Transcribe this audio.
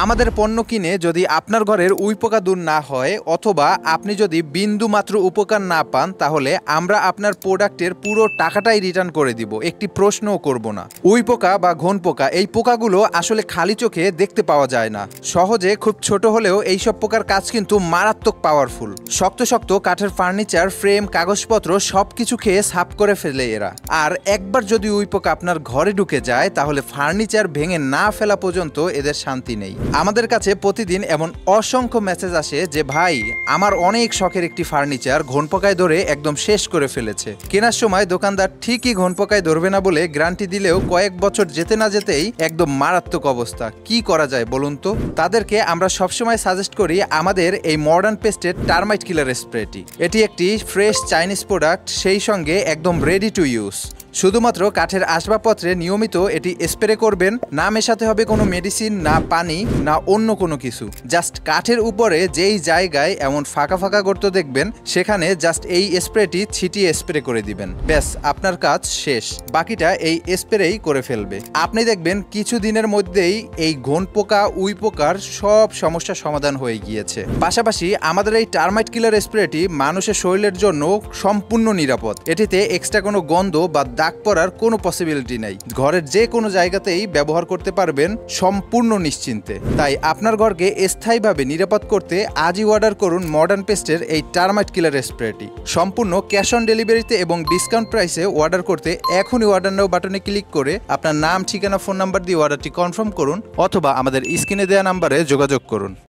আমাদের পণ্য কিনে যদি আপনার ঘরের উইপোকা দূর না হয় অথবা আপনি যদি বিন্দু মাত্র উপকার না পান, তাহলে আমরা আপনার প্রোডাক্টের পুরো টাকাটাই রিটার্ন করে দিব, একটি প্রশ্নও করব না। উইপোকা বা ঘন পোকা, এই পোকাগুলো আসলে খালি চোখে দেখতে পাওয়া যায় না, সহজে খুব ছোট হলেও এইসব পোকার কাজ কিন্তু মারাত্মক পাওয়ারফুল। শক্ত শক্ত কাঠের ফার্নিচার, ফ্রেম, কাগজপত্র সবকিছু খেয়ে সাফ করে ফেলে এরা। আর একবার যদি উইপোকা আপনার ঘরে ঢুকে যায় তাহলে ফার্নিচার ভেঙে না ফেলা পর্যন্ত এদের শান্তি নেই। আমাদের কাছে প্রতিদিন এমন অসংখ্য মেসেজ আসে যে ভাই, আমার অনেক শখের একটি ফার্নিচার ঘন পোকায় ধরে একদম শেষ করে ফেলেছে। কেনার সময় দোকানদার ঠিকই ঘন পোকায় ধরবে না বলে গ্যারান্টি দিলেও কয়েক বছর যেতে না যেতেই একদম মারাত্মক অবস্থা। কি করা যায় বলুন তো? তাদেরকে আমরা সবসময় সাজেস্ট করি আমাদের এই মডার্ন পেস্টের টার্মাইট কিলার স্প্রেটি। এটি একটি ফ্রেশ চাইনিজ প্রোডাক্ট, সেই সঙ্গে একদম রেডি টু ইউজ। শুধুমাত্র কাঠের আসবাবপত্রে নিয়মিত এটি স্প্রে করবেন, না মেশাতে হবে কোনো মেডিসিন, না পানি, না অন্য কোনো কিছু। জাস্ট কাঠের উপরে যেই জায়গায় এমন ফাঁকা ফাঁকা গর্ত দেখবেন সেখানে জাস্ট এই স্প্রেটি ছিটিয়ে স্প্রে করে দিবেন, ব্যাস আপনার কাজ শেষ। বাকিটা এই স্প্রেই করে ফেলবে। আপনি দেখবেন কিছু দিনের মধ্যেই এই ঘন পোকা, উই পোকার সব সমস্যার সমাধান হয়ে গিয়েছে। পাশাপাশি আমাদের এই টার্মাইট কিলার স্প্রেটি মানুষের শরীরের জন্য সম্পূর্ণ নিরাপদ। এটিতে এক্সট্রা কোনো গন্ধ বা দাগ পড়ার কোনো পসিবিলিটি নাই। ঘরের যে কোনো জায়গাতেই ব্যবহার করতে পারবেন সম্পূর্ণ নিশ্চিন্তে। তাই আপনার ঘরকে স্থায়ীভাবে নিরাপদ করতে আজই অর্ডার করুন মডার্ন পেস্টের এই টার্মাইট কিলার স্প্রেটি। সম্পূর্ণ ক্যাশ অন ডেলিভারিতে এবং ডিসকাউন্ট প্রাইসে অর্ডার করতে এখনই অর্ডার নাও বাটনে ক্লিক করে আপনার নাম, ঠিকানা, ফোন নাম্বার দিয়ে অর্ডারটি কনফার্ম করুন অথবা আমাদের স্ক্রিনে দেওয়া নাম্বারে যোগাযোগ করুন।